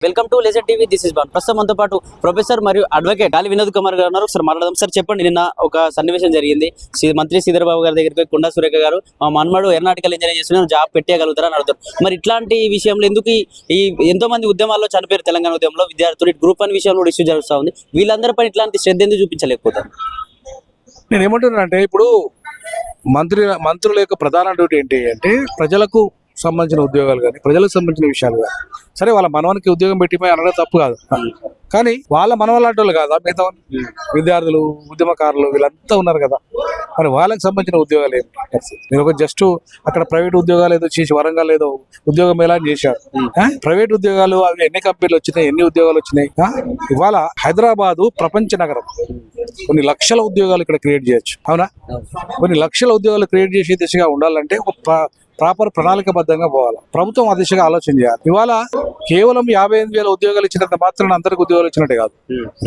Welcome to legend TV. This is బాన్. ప్రస్తుతం మనతో పాటు ప్రొఫెసర్ మరియు అడ్వకేట్ గాలి వినోద్ కుమార్ గారు ఉన్నారు. ఒకసారి మాట్లాడదాం. సార్ చెప్పండి, నిన్న ఒక సన్నివేశం జరిగింది. మంత్రి శ్రీధర్ బాబు గారి దగ్గరికి కొండా సురేఖ గారు మా మన్మడు ఎర్నాటికల్ ఇంజనీర్ చేస్తున్నారు, జాబ్ పెట్టేయగలుగుతారని అడుగుతారు. మరి ఇట్లాంటి విషయంలో ఎందుకు ఈ ఎంతో మంది ఉద్యమాల్లో చనిపోయారు, తెలంగాణ ఉద్యమంలో విద్యార్థులు గ్రూప్ వన్ విషయంలో కూడా ఇష్యూ జరుగుతూ ఉంది. వీళ్ళందరిపై ఇట్లాంటి శ్రద్ధ ఎందుకు చూపించలేకపోతారు? నేను ఏమంటున్నా అంటే, ఇప్పుడు మంత్రుల యొక్క ప్రధాన డ్యూటీ ఏంటి అంటే ప్రజలకు సంబంధించిన ఉద్యోగాలు కానీ ప్రజలకు సంబంధించిన విషయాలు కానీ, సరే వాళ్ళ మనవానికి ఉద్యోగం పెట్టిపోయి అనడం తప్పు కాదు, కానీ వాళ్ళ మనవలాంటి కాదా మిగతా విద్యార్థులు ఉద్యమకారులు వీళ్ళంతా ఉన్నారు కదా, మరి వాళ్ళకి సంబంధించిన ఉద్యోగాలు ఏంటి? నేను ఒక జస్ట్ అక్కడ ప్రైవేట్ ఉద్యోగాలు ఏదో చేసి వరంగల్ ఏదో ఉద్యోగం ఎలా చేశారు. ప్రైవేట్ ఉద్యోగాలు అవి ఎన్ని కంపెనీలు వచ్చినాయి, ఎన్ని ఉద్యోగాలు వచ్చినాయి. ఇవాళ హైదరాబాదు ప్రపంచ నగరం, కొన్ని లక్షల ఉద్యోగాలు ఇక్కడ క్రియేట్ చేయొచ్చు, అవునా? కొన్ని లక్షల ఉద్యోగాలు క్రియేట్ చేసే దిశగా ఉండాలంటే ఒక ప్రాపర్ ప్రణాళికబద్ధంగా పోవాలి. ప్రభుత్వం ఆ దిశగా ఆలోచన చేయాలి. ఇవాళ కేవలం 58,000 ఉద్యోగాలు ఇచ్చినంత మాత్రం అందరికి ఉద్యోగాలు ఇచ్చినట్టే కాదు.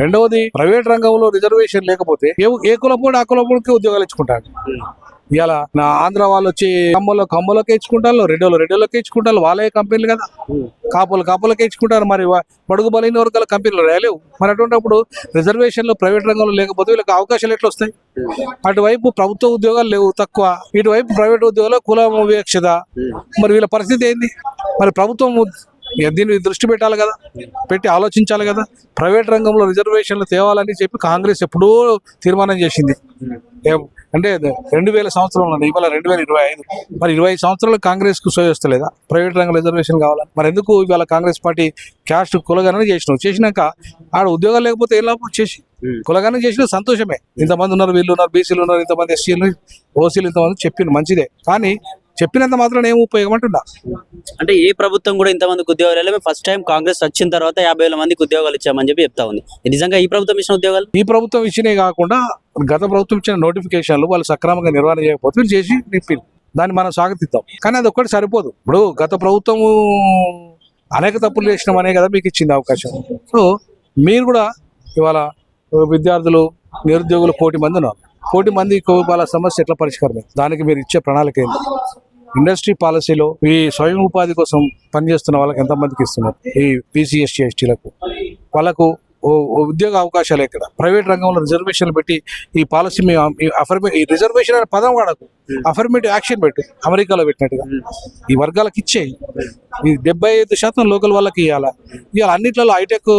రెండవది, ప్రైవేట్ రంగంలో రిజర్వేషన్ లేకపోతే ఏ కులపోడు ఆ కులపోడికి ఉద్యోగాలు ఇచ్చుకుంటారు. ఇవాళ నా ఆంధ్ర వాళ్ళు వచ్చి కమ్మలోకి ఇచ్చుకుంటారు, రెడ్డిలోకి ఇచ్చుకుంటారు, వాళ్ళే కంపెనీలు కదా. కాపులకే ఇచ్చుకుంటారు. మరి బడుగు బలైన వర్గాల కంపెనీలు రాలేవు. మరి అటువంటిప్పుడు రిజర్వేషన్లు ప్రైవేట్ రంగంలో లేకపోతే వీళ్ళకి అవకాశాలు ఎట్లా వస్తాయి? అటువైపు ప్రభుత్వ ఉద్యోగాలు లేవు తక్కువ, ఇటువైపు ప్రైవేట్ ఉద్యోగాలు కులం వివక్షత. మరి వీళ్ళ పరిస్థితి ఏంది? మరి ప్రభుత్వం దీన్ని దృష్టి పెట్టాలి కదా, పెట్టి ఆలోచించాలి కదా. ప్రైవేట్ రంగంలో రిజర్వేషన్లు తేవాలని చెప్పి కాంగ్రెస్ ఎప్పుడూ తీర్మానం చేసింది. అంటే 2000 సంవత్సరంలో, ఇవాళ 2025. మరి 25 సంవత్సరాలు కాంగ్రెస్ కు సోయొస్తలేదా ప్రైవేట్ రంగం రిజర్వేషన్ కావాలని? మరి ఎందుకు ఇవాళ కాంగ్రెస్ పార్టీ క్యాస్ట్ కులగానే చేసినాక ఆడ ఉద్యోగాలు లేకపోతే ఏం లాభం? చేసి కులగానే చేసిన సంతోషమే. ఇంతమంది ఉన్నారు, వీళ్ళు ఉన్నారు, బీసీలు ఉన్నారు, ఇంతమంది ఎస్సీలు ఓసీలు ఇంతమంది చెప్పింది మంచిదే, కానీ చెప్పినంత మాత్రం ఏం ఉపయోగం అంటున్నా? అంటే ఏ ప్రభుత్వం కూడా ఇంతమందికి ఉద్యోగాలు మేము ఫస్ట్ టైం కాంగ్రెస్ వచ్చిన తర్వాత 50,000 మందికి ఉద్యోగాలు ఇచ్చామని చెప్పి చెప్తా ఉంది. నిజంగా ఈ ప్రభుత్వం ఇచ్చిన ఉద్యోగాలు, ఈ ప్రభుత్వం ఇచ్చినవి కాకుండా గత ప్రభుత్వం ఇచ్చిన నోటిఫికేషన్లు వాళ్ళు సక్రమంగా నిర్వహణ చేయకపోతే వీళ్ళు చేసి నిప్పింది, దాన్ని మనం స్వాగతిద్దాం. కానీ అది ఒక్కటి సరిపోదు. ఇప్పుడు గత ప్రభుత్వము అనేక తప్పులు చేసినామనే కదా మీకు ఇచ్చింది అవకాశం. సో మీరు కూడా ఇవాళ విద్యార్థులు నిరుద్యోగులు 1,000,000 మంది ఉన్నారు. 1,000,000 మంది వాళ్ళ సమస్య ఎట్లా పరిష్కారమే? దానికి మీరు ఇచ్చే ప్రణాళిక ఏంటి? ఇండస్ట్రీ పాలసీలో ఈ స్వయం ఉపాధి కోసం పనిచేస్తున్న వాళ్ళకి ఎంతమందికి ఇస్తున్నారు? ఈ బీసీ ఎస్టీ ఎస్టీలకు వాళ్ళకు ఉద్యోగ అవకాశాలు ఎక్కడ? ప్రైవేట్ రంగంలో రిజర్వేషన్లు పెట్టి ఈ పాలసీ ఈ రిజర్వేషన్ అనే పదం వాడకు, అఫర్మేటివ్ యాక్షన్ పెట్టు, అమెరికాలో పెట్టినట్టుగా ఈ వర్గాలకు ఇచ్చేయి. ఈ 75% లోకల్ వాళ్ళకి ఇవ్వాలి. అన్నిట్లలో హైటెక్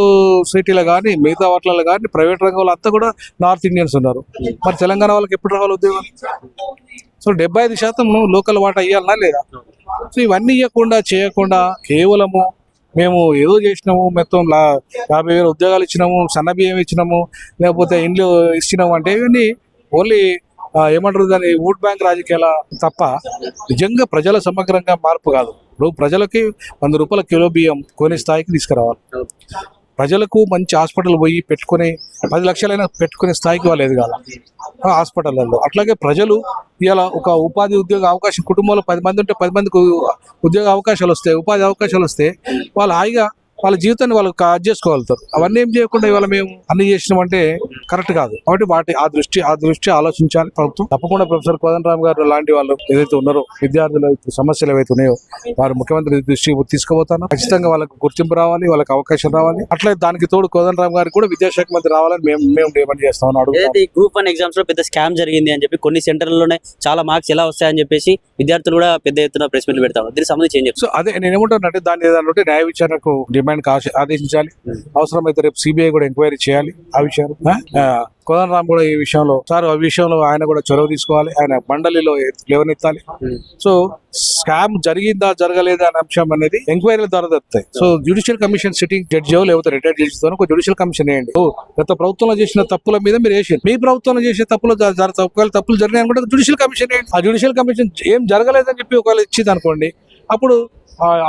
సిటీలో కానీ మిగతా వాటిలలో కానీ ప్రైవేట్ రంగంలో అంతా కూడా నార్త్ ఇండియన్స్ ఉన్నారు. మరి తెలంగాణ వాళ్ళకి ఎప్పుడు రావాలి ఉద్యోగాలు? సో 75% లోకల్ వాటా ఇవ్వాలన్నా లేదా? సో ఇవన్నీ చేయకుండా కేవలము మేము ఏదో చేసినాము, మొత్తం 50,000 ఉద్యోగాలు ఇచ్చినాము, సన్న బియ్యం ఇచ్చినాము, లేకపోతే ఇండ్లు ఇచ్చినాము అంటే ఇవన్నీ ఓన్లీ ఏమంటారు దాన్ని ఓట్ బ్యాంక్ రాజకీయాల తప్ప నిజంగా ప్రజల సమగ్రంగా మార్పు కాదు. ఇప్పుడు ప్రజలకి 100 రూపాయల కిలో బియ్యం కొనే స్థాయికి తీసుకురావాలి. ప్రజలకు మంచి హాస్పిటల్ పోయి పెట్టుకుని 10 లక్షలైనా పెట్టుకునే స్థాయికి వాళ్ళు ఎదగాల హాస్పిటల్లో. అట్లాగే ప్రజలు ఇవాళ ఒక ఉపాధి ఉద్యోగ అవకాశం, కుటుంబంలో 10 మంది ఉంటే 10 మందికి ఉద్యోగ అవకాశాలు వస్తాయి, ఉపాధి అవకాశాలు వస్తే వాళ్ళు హాయిగా వాళ్ళ జీవితాన్ని వాళ్ళు చేసుకోగలుగుతారు. అవన్నీ ఏం చేయకుండా ఇవాళ మేము అన్ని చేసినామంటే కరెక్ట్ కాదు. కాబట్టి ఆ దృష్టి ఆలోచించాలి ప్రభుత్వం. తప్పకుండా ప్రొఫెసర్ కోదండరామ్ గారు లాంటి వాళ్ళు ఏదైతే ఉన్నారో విద్యార్థుల సమస్యలు ఏవైతే ఉన్నాయో వారు ముఖ్యమంత్రి దృష్టికి తీసుకుపోతాను. ఖచ్చితంగా వాళ్ళకు గుర్తింపు రావాలి, వాళ్ళకి అవకాశం రావాలి. అట్లే దానికి తోడు కోదండరామ్ గారికి కూడా విద్యాశాఖ మంత్రి రావాలని మేము డిమాండ్ చేస్తామని అడుగుతాం. గ్రూప్ 1 ఎగ్జామ్స్ లో పెద్ద స్కామ్ జరిగింది అని చెప్పి కొన్ని సెంటర్లలోనే చాలా మార్క్స్ ఎలా వస్తాయని చెప్పేసి విద్యార్థులు కూడా పెద్ద ఎత్తున ప్రెస్ మీట్లు పెడతారు. దీనికి సంబంధించి ఏం చెప్తారు? సో అదే నేను ఏమంటానంటే దాన్ని ఏదంటే న్యాయ విచారణకు డిమాండ్ ఆదేశించాలి. అవసరమైతే రేపు సిబిఐ కూడా ఎంక్వైరీ చేయాలి ఆ విషయం. కోదండరామ్ కూడా ఈ విషయంలో ఆయన కూడా చొరవ తీసుకోవాలి, ఆయన మండలిలో లేవనెత్తాలి. సో స్కామ్ జరిగిందా జరగలేదా అనే అంశం అనేది ఎంక్వైరీల ద్వారా దొరుకుతాయి. So judicial commission sitting judge లేకపోతే రిటైర్డ్ జడ్జితో ఒక జ్యుడిషియల్ కమిషన్ వేయండి. గత ప్రభుత్వంలో చేసిన తప్పుల మీద మీరు వేసి, మీ ప్రభుత్వంలో చేసే తప్పులు జరిగినాయి అనుకుంటే జ్యుడిషియల్ కమిషన్ వేయండి. ఆ జ్యుడిషియల్ కమిషన్ ఏం జరగలేదని చెప్పి ఒకవేళ ఇచ్చింది అనుకోండి, అప్పుడు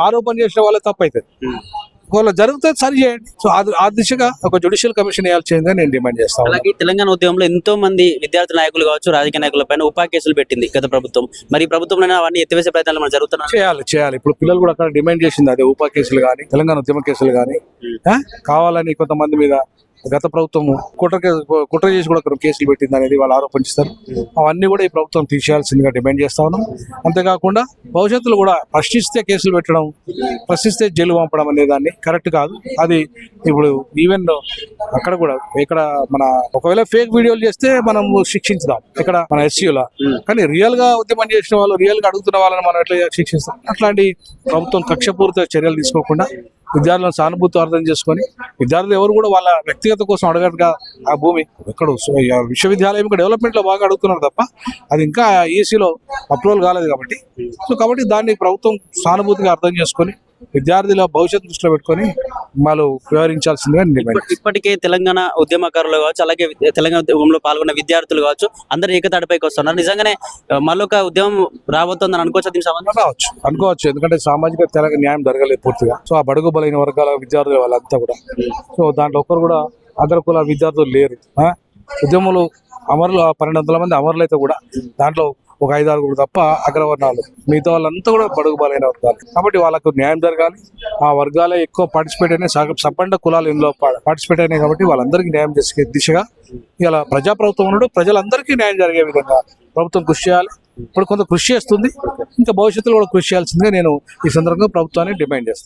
ఆరోపణ చేసిన వాళ్ళే తప్పు అవుతుంది. ఒకవేళ జరిగితే సరి చేయండి. సో ఆ దిశగా ఒక జ్యుడిషియల్ కమిషన్ వేయాల్సిందిగా నేను డిమాండ్ చేస్తాను. అలాగే తెలంగాణ ఉద్యమంలో ఎంతో మంది విద్యార్థి నాయకులు కావచ్చు, రాజకీయ నాయకుల పైన ఉపా కేసులు పెట్టింది గత ప్రభుత్వం. మరి ఈ ప్రభుత్వంలో అవన్నీ ఎత్తివేసే ప్రయత్నాలు మనం జరుగుతున్నాయి. చేయాలి. ఇప్పుడు పిల్లలు కూడా అక్కడ డిమాండ్ చేసింది అదే ఉపా కేసులు కానీ తెలంగాణ ఉద్యమ కేసులు కానీ కావాలని కొంతమంది మీద గత ప్రభుత్వం కుట్ర చేసి కూడా కొన్ని కేసులు పెట్టింది అనేది వాళ్ళు ఆరోపించారు. అవన్నీ కూడా ఈ ప్రభుత్వం తీసేయాల్సిందిగా డిమాండ్ చేస్తా ఉన్నాం. అంతేకాకుండా భవిష్యత్తులో కూడా ప్రశ్నిస్తే కేసులు పెట్టడం, ప్రశ్నిస్తే జైలు పంపడం అనే దాన్ని కరెక్ట్ కాదు. అది ఇప్పుడు ఈవెన్ అక్కడ కూడా ఇక్కడ మన ఒకవేళ ఫేక్ వీడియోలు చేస్తే మనం శిక్షించుదాం ఇక్కడ మన ఎస్సీలో, కానీ రియల్ గా ఉద్యమం చేసిన వాళ్ళు, రియల్ గా అడుగుతున్న వాళ్ళని మనం ఎట్లా శిక్షిస్తాం? అట్లాంటి ప్రభుత్వం కక్షపూరిత చర్యలు తీసుకోకుండా విద్యార్థులను సానుభూతి అర్థం చేసుకొని, విద్యార్థులు ఎవరు కూడా వాళ్ళ వ్యక్తిగత కోసం అడగట్టుగా ఆ భూమి ఇక్కడ విశ్వవిద్యాలయం డెవలప్మెంట్ లో బాగా అడుగుతున్నారు తప్ప అది ఇంకా ఈసీలో అప్రూవల్ కాలేదు కాబట్టి దాన్ని ప్రభుత్వం సానుభూతిగా అర్థం చేసుకొని విద్యార్థుల భవిష్యత్తు దృష్టిలో పెట్టుకొని వాళ్ళు వ్యవహరించాల్సిందిగా డిమాండ్. ఇప్పటికే తెలంగాణ ఉద్యమకారులు కావచ్చు, అలాగే తెలంగాణ ఉద్యమంలో పాల్గొన్న విద్యార్థులు కావచ్చు, అందరూ ఏకతాటిపైకి వస్తున్నారు. నిజంగానే మళ్ళొక ఉద్యమం రాబోతుందని అనుకోవచ్చు. దీనికి సంబంధం అనుకోవచ్చు, ఎందుకంటే సామాజిక తెలంగాణ న్యాయం జరగలేదు పూర్తిగా. సో ఆ బడుగు బలైన వర్గాల విద్యార్థులు వాళ్ళంతా కూడా, సో దాంట్లో ఒక్కరు కూడా అగ్రకుల విద్యార్థులు లేరు. ఉద్యమంలో అమరులు 1200 మంది అమరులు అయితే కూడా దాంట్లో ఒక 5-6 తప్ప అగ్రవర్ణాలు, మిగతా వాళ్ళంతా కూడా బడుగు బలైన వర్గాలు. కాబట్టి వాళ్ళకు న్యాయం జరగాలి. ఆ వర్గాలే ఎక్కువ పార్టిసిపేట్ అయినాయి, సబ్బండ కులాలు ఇందులో పార్టిసిపేట్ అయినాయి. కాబట్టి వాళ్ళందరికీ న్యాయం చేసే దిశగా ఇలా ప్రజాప్రభుత్వం ఉన్నాడు. ప్రజలందరికీ న్యాయం జరిగే విధంగా ప్రభుత్వం కృషి చేయాలి. ఇప్పుడు కొంత కృషి చేస్తుంది, ఇంకా భవిష్యత్తులో కూడా కృషి చేయాల్సిందిగా నేను ఈ సందర్భంగా ప్రభుత్వాన్ని డిమాండ్ చేస్తాను.